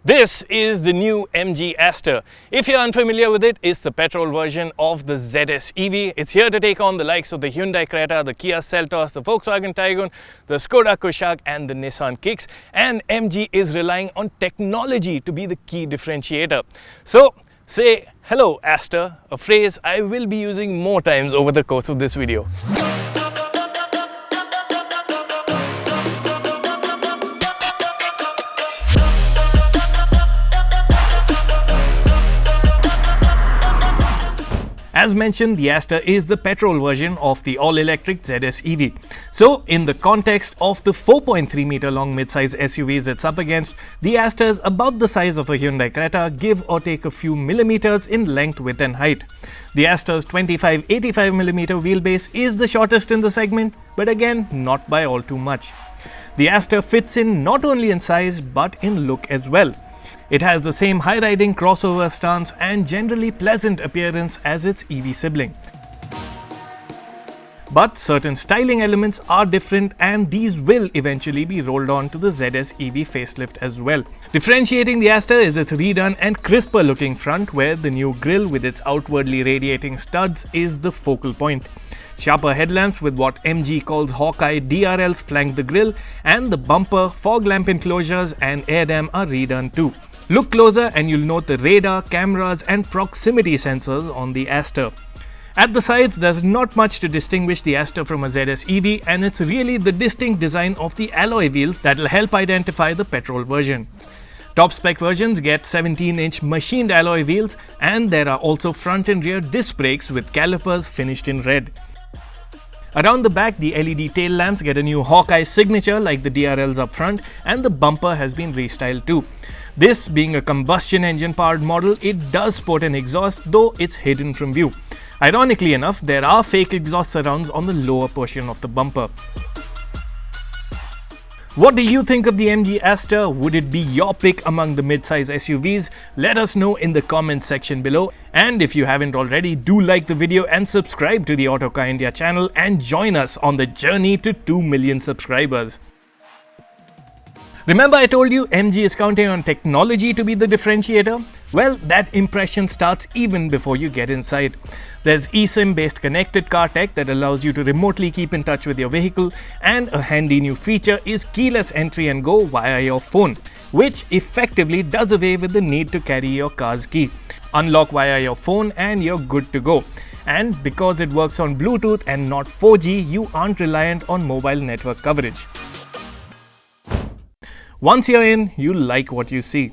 This is the new MG Astor. If you're unfamiliar with it, it's the petrol version of the ZS EV. It's here to take on the likes of the Hyundai Creta, the Kia Seltos, the Volkswagen Taigun, the Skoda Kushaq and the Nissan Kicks. And MG is relying on technology to be the key differentiator. So say hello Astor, a phrase I will be using more times over the course of this video. As mentioned, the Astor is the petrol version of the all-electric ZS EV. So, in the context of the 4.3 meter long midsize SUVs it's up against, the Astor is about the size of a Hyundai Creta, give or take a few millimeters in length, width and height. The Astor's 25-85mm wheelbase is the shortest in the segment, but again, not by all too much. The Astor fits in not only in size, but in look as well. It has the same high-riding crossover stance and generally pleasant appearance as its EV sibling. But certain styling elements are different and these will eventually be rolled on to the ZS EV facelift as well. Differentiating the Astor is its redone and crisper looking front, where the new grille with its outwardly radiating studs is the focal point. Sharper headlamps with what MG calls Hawkeye DRLs flank the grille, and the bumper, fog lamp enclosures and air dam are redone too. Look closer and you'll note the radar, cameras and proximity sensors on the Astor. At the sides, there's not much to distinguish the Astor from a ZS EV, and it's really the distinct design of the alloy wheels that'll help identify the petrol version. Top spec versions get 17-inch machined alloy wheels, and there are also front and rear disc brakes with calipers finished in red. Around the back, the LED tail lamps get a new Hawkeye signature like the DRLs up front, and the bumper has been restyled too. This being a combustion engine powered model, it does sport an exhaust, though it's hidden from view. Ironically enough, there are fake exhaust surrounds on the lower portion of the bumper. What do you think of the MG Astor? Would it be your pick among the mid-size SUVs? Let us know in the comments section below. And if you haven't already, do like the video and subscribe to the Autocar India channel and join us on the journey to 2 million subscribers. Remember I told you MG is counting on technology to be the differentiator? Well, that impression starts even before you get inside. There's eSIM based connected car tech that allows you to remotely keep in touch with your vehicle, and a handy new feature is keyless entry and go via your phone, which effectively does away with the need to carry your car's key. Unlock via your phone and you're good to go. And because it works on Bluetooth and not 4G, you aren't reliant on mobile network coverage. Once you're in, you'll like what you see.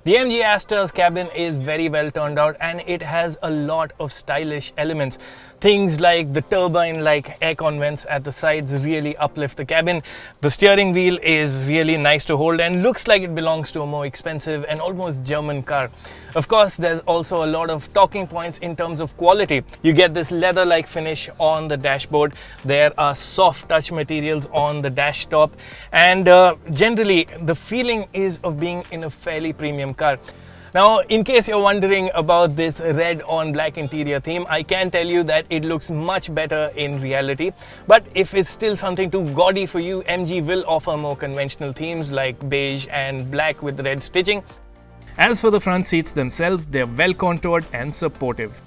The MG Astor's cabin is very well turned out and it has a lot of stylish elements. Things like the turbine-like aircon vents at the sides really uplift the cabin. The steering wheel is really nice to hold and looks like it belongs to a more expensive and almost German car. Of course, there's also a lot of talking points in terms of quality. You get this leather-like finish on the dashboard. There are soft touch materials on the dash top, and generally the feeling is of being in a fairly premium car. Now, in case you're wondering about this red on black interior theme, I can tell you that it looks much better in reality. But if it's still something too gaudy for you, MG will offer more conventional themes like beige and black with red stitching. As for the front seats themselves, they're well contoured and supportive.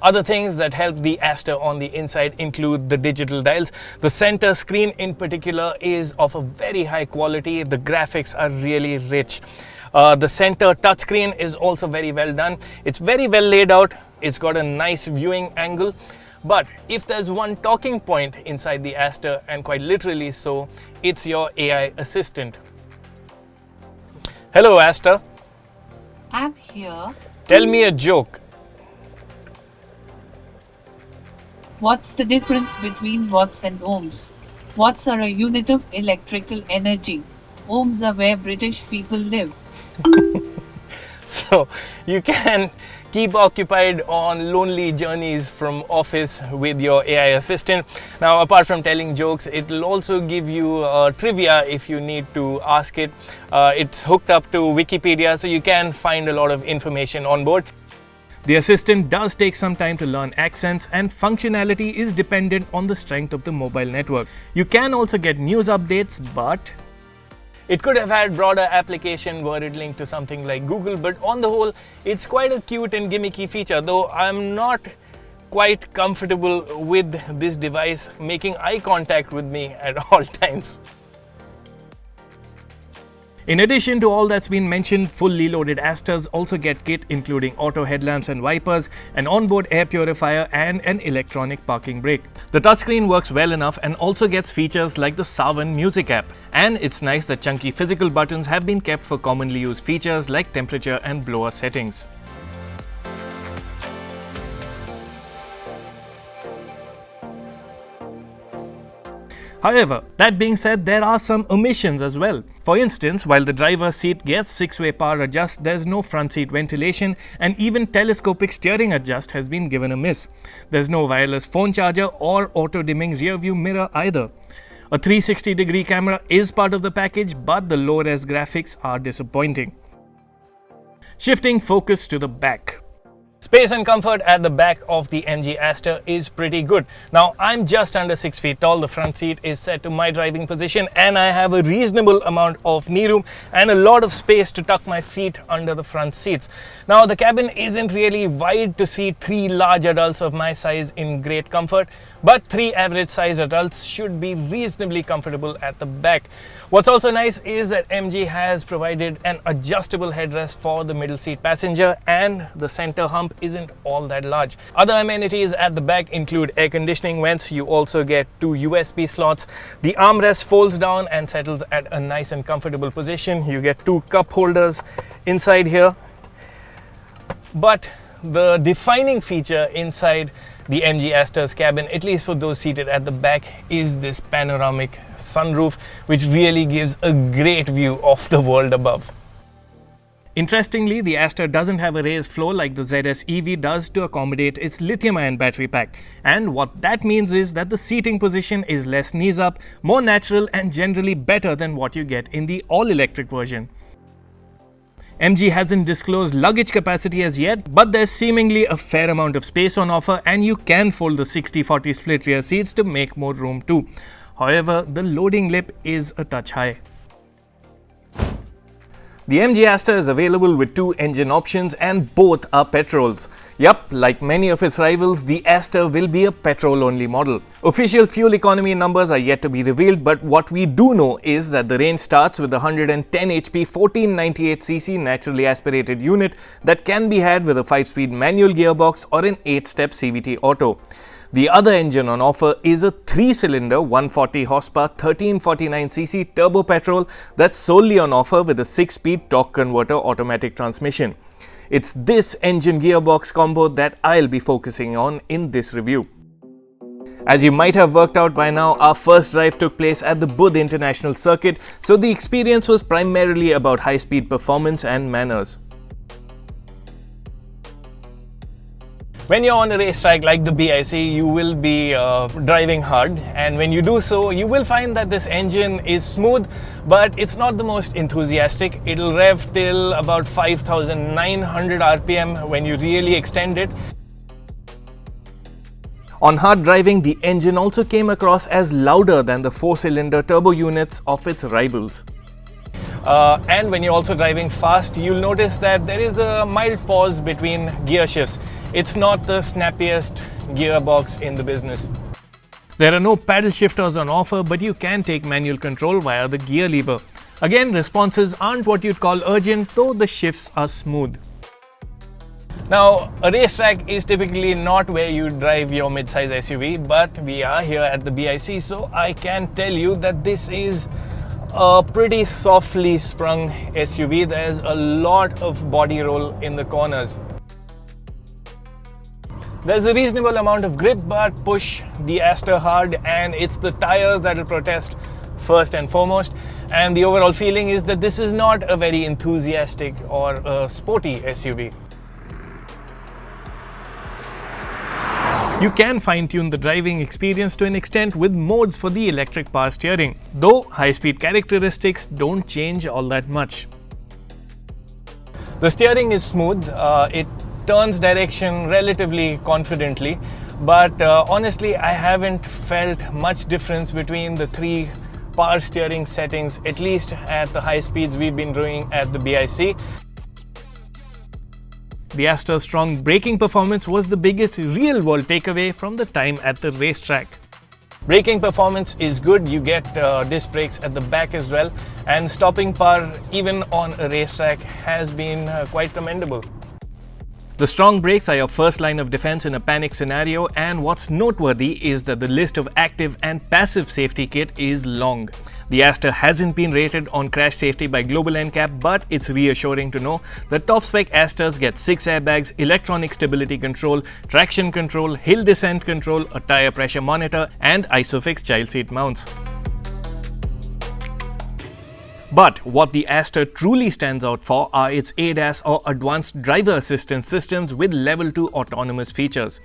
Other things that help the Astor on the inside include the digital dials. The center screen in particular is of a very high quality. The graphics are really rich. The center touchscreen is also very well done. It's very well laid out. It's got a nice viewing angle. But if there's one talking point inside the Astor, and quite literally so, it's your AI assistant. Hello Astor. I'm here. Tell me a joke. What's the difference between watts and ohms? Watts are a unit of electrical energy. Ohms are where British people live. So you can keep occupied on lonely journeys from office with your AI assistant. Now, apart from telling jokes, it will also give you trivia if you need to ask it. It's hooked up to Wikipedia, so you can find a lot of information on board. The assistant does take some time to learn accents, and functionality is dependent on the strength of the mobile network. You can also get news updates, but It could have had broader application were it linked to something like Google, but on the whole, it's quite a cute and gimmicky feature, though I'm not quite comfortable with this device making eye contact with me at all times. In addition to all that's been mentioned, fully loaded Astors also get kit including auto headlamps and wipers, an onboard air purifier and an electronic parking brake. The touchscreen works well enough and also gets features like the Savan music app. And it's nice that chunky physical buttons have been kept for commonly used features like temperature and blower settings. However, that being said, there are some omissions as well. For instance, while the driver's seat gets 6-way power adjust, there's no front seat ventilation, and even telescopic steering adjust has been given a miss. There's no wireless phone charger or auto-dimming rear-view mirror either. A 360-degree camera is part of the package, but the low-res graphics are disappointing. Shifting focus to the back. Space and comfort at the back of the MG Astor is pretty good. Now, I'm just under 6 feet tall, the front seat is set to my driving position, and I have a reasonable amount of knee room and a lot of space to tuck my feet under the front seats. Now, the cabin isn't really wide to seat 3 large adults of my size in great comfort, but 3 average size adults should be reasonably comfortable at the back. What's also nice is that MG has provided an adjustable headrest for the middle seat passenger, and the center hump isn't all that large. Other amenities at the back include air conditioning vents. You also get 2 USB slots. The armrest folds down and settles at a nice and comfortable position. You get 2 cup holders inside here. But the defining feature inside the MG Astor's cabin, at least for those seated at the back, is this panoramic sunroof, which really gives a great view of the world above. Interestingly, the Astor doesn't have a raised floor like the ZS EV does to accommodate its lithium-ion battery pack. And what that means is that the seating position is less knees up, more natural and generally better than what you get in the all-electric version. MG hasn't disclosed luggage capacity as yet, but there's seemingly a fair amount of space on offer, and you can fold the 60-40 split rear seats to make more room too. However, the loading lip is a touch high. The MG Astor is available with 2 engine options, and both are petrols. Yup, like many of its rivals, the Astor will be a petrol-only model. Official fuel economy numbers are yet to be revealed, but what we do know is that the range starts with a 110 HP 1498cc naturally aspirated unit that can be had with a 5-speed manual gearbox or an 8-step CVT auto. The other engine on offer is a 3-cylinder 140 horsepower 1349cc turbo petrol that's solely on offer with a 6-speed torque converter automatic transmission. It's this engine gearbox combo that I'll be focusing on in this review. As you might have worked out by now, our first drive took place at the Budh International Circuit, so the experience was primarily about high-speed performance and manners. When you're on a racetrack like the BIC, you will be driving hard, and when you do so, you will find that this engine is smooth, but it's not the most enthusiastic. It'll rev till about 5,900 RPM when you really extend it. On hard driving, the engine also came across as louder than the 4-cylinder turbo units of its rivals. And when you're also driving fast, you'll notice that there is a mild pause between gear shifts. It's not the snappiest gearbox in the business. There are no paddle shifters on offer, but you can take manual control via the gear lever. Again, responses aren't what you'd call urgent, though the shifts are smooth. Now, a racetrack is typically not where you drive your mid-size SUV, but we are here at the BIC, so I can tell you that this is a pretty softly sprung SUV. There's a lot of body roll in the corners. There's a reasonable amount of grip, but push the Astor hard, and it's the tires that will protest first and foremost. And the overall feeling is that this is not a very enthusiastic or a sporty SUV. You can fine-tune the driving experience to an extent with modes for the electric power steering, though high-speed characteristics don't change all that much. The steering is smooth. It turns direction relatively confidently, but honestly I haven't felt much difference between the 3 power steering settings, at least at the high speeds we've been doing at the BIC. The Astor's strong braking performance was the biggest real-world takeaway from the time at the racetrack. Braking performance is good, you get disc brakes at the back as well, and stopping power even on a racetrack has been quite commendable. The strong brakes are your first line of defense in a panic scenario, and what's noteworthy is that the list of active and passive safety kit is long. The Astor hasn't been rated on crash safety by Global NCAP, but it's reassuring to know that top-spec Astors get 6 airbags, electronic stability control, traction control, hill descent control, a tire pressure monitor, and ISOFIX child seat mounts. But what the Astor truly stands out for are its ADAS or Advanced Driver Assistance systems with Level 2 autonomous features.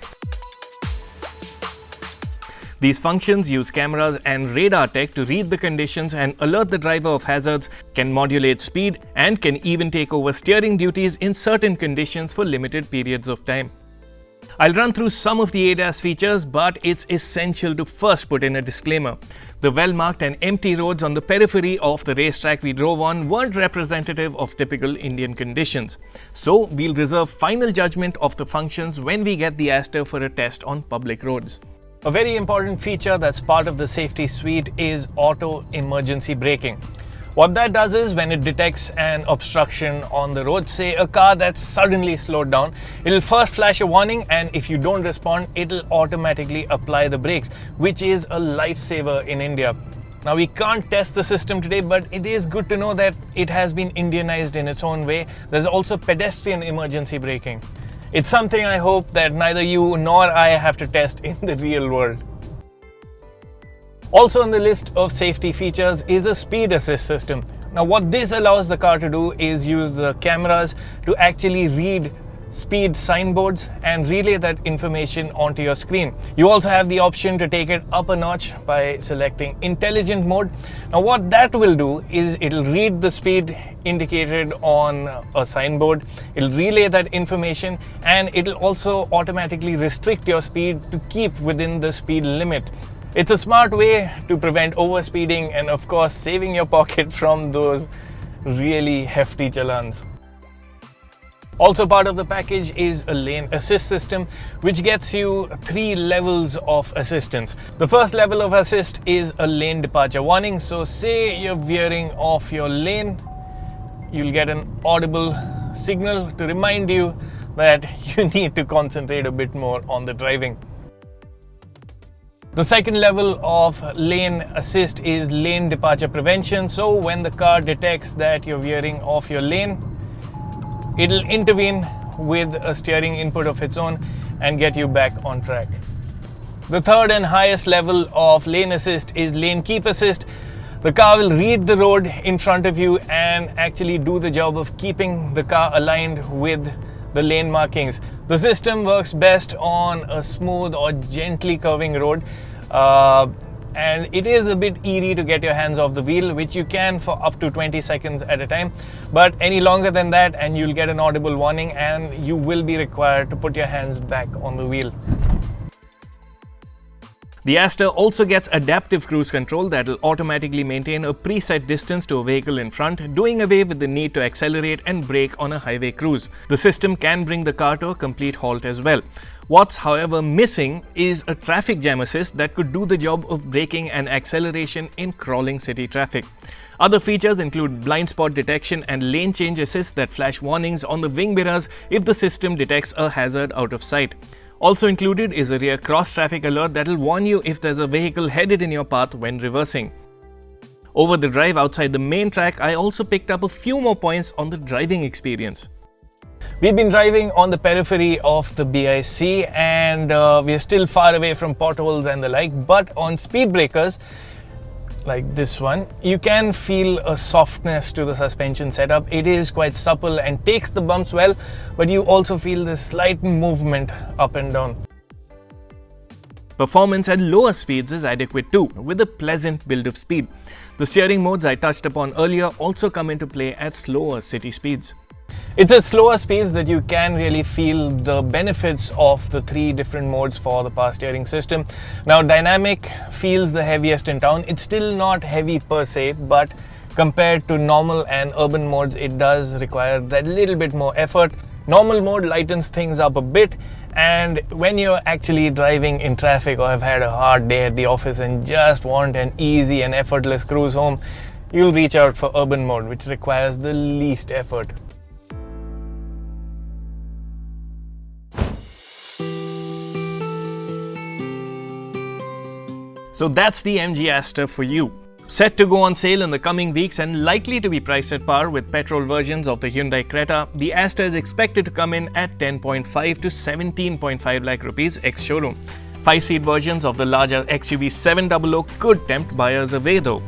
These functions use cameras and radar tech to read the conditions and alert the driver of hazards, can modulate speed, and can even take over steering duties in certain conditions for limited periods of time. I'll run through some of the ADAS features, but it's essential to first put in a disclaimer. The well-marked and empty roads on the periphery of the racetrack we drove on weren't representative of typical Indian conditions. So we'll reserve final judgment of the functions when we get the Astor for a test on public roads. A very important feature that's part of the safety suite is auto emergency braking. What that does is when it detects an obstruction on the road, say a car that's suddenly slowed down, it'll first flash a warning, and if you don't respond, it'll automatically apply the brakes, which is a lifesaver in India. Now we can't test the system today, but it is good to know that it has been Indianized in its own way. There's also pedestrian emergency braking. It's something I hope that neither you nor I have to test in the real world. Also on the list of safety features is a speed assist system. Now what this allows the car to do is use the cameras to actually read speed signboards and relay that information onto your screen. You also have the option to take it up a notch by selecting intelligent mode. Now what that will do is it'll read the speed indicated on a signboard, it'll relay that information, and it'll also automatically restrict your speed to keep within the speed limit. It's a smart way to prevent overspeeding and of course saving your pocket from those really hefty challans. Also part of the package is a lane assist system, which gets you 3 levels of assistance. The first level of assist is a lane departure warning. So say you're veering off your lane, you'll get an audible signal to remind you that you need to concentrate a bit more on the driving. The second level of lane assist is lane departure prevention. So when the car detects that you're veering off your lane, it'll intervene with a steering input of its own and get you back on track. The third and highest level of lane assist is lane keep assist. The car will read the road in front of you and actually do the job of keeping the car aligned with the lane markings. The system works best on a smooth or gently curving road. And it is a bit eerie to get your hands off the wheel, which you can for up to 20 seconds at a time, but any longer than that and you'll get an audible warning and you will be required to put your hands back on the wheel. The Astor also gets adaptive cruise control that will automatically maintain a preset distance to a vehicle in front, doing away with the need to accelerate and brake on a highway cruise. The system can bring the car to a complete halt as well. What's however missing is a traffic jam assist that could do the job of braking and acceleration in crawling city traffic. Other features include blind spot detection and lane change assist that flash warnings on the wing mirrors if the system detects a hazard out of sight. Also included is a rear cross traffic alert that will warn you if there's a vehicle headed in your path when reversing. Over the drive outside the main track, I also picked up a few more points on the driving experience. We've been driving on the periphery of the BIC and we are still far away from potholes and the like, but on speed breakers like this one, you can feel a softness to the suspension setup. It is quite supple and takes the bumps well, but you also feel this slight movement up and down. Performance at lower speeds is adequate too, with a pleasant build of speed. The steering modes I touched upon earlier also come into play at slower city speeds. It's at slower speeds that you can really feel the benefits of the 3 different modes for the power steering system. Now, dynamic feels the heaviest in town. It's still not heavy per se, but compared to normal and urban modes, it does require that little bit more effort. Normal mode lightens things up a bit, and when you're actually driving in traffic or have had a hard day at the office and just want an easy and effortless cruise home, you'll reach out for urban mode, which requires the least effort. So that's the MG Astor for you. Set to go on sale in the coming weeks and likely to be priced at par with petrol versions of the Hyundai Creta, the Astor is expected to come in at 10.5 to 17.5 lakh rupees ex-showroom. 5-seat versions of the larger XUV 700 could tempt buyers away though.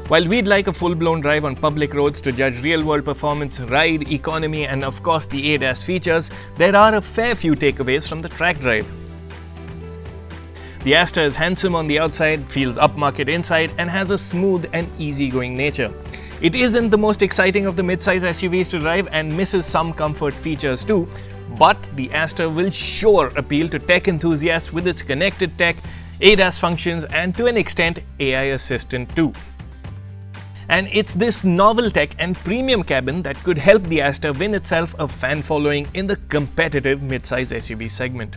While we'd like a full-blown drive on public roads to judge real-world performance, ride, economy and of course the ADAS features, there are a fair few takeaways from the track drive. The Astor is handsome on the outside, feels upmarket inside and has a smooth and easygoing nature. It isn't the most exciting of the mid-size SUVs to drive and misses some comfort features too, but the Astor will sure appeal to tech enthusiasts with its connected tech, ADAS functions and to an extent AI Assistant too. And it's this novel tech and premium cabin that could help the Astor win itself a fan following in the competitive mid-size SUV segment.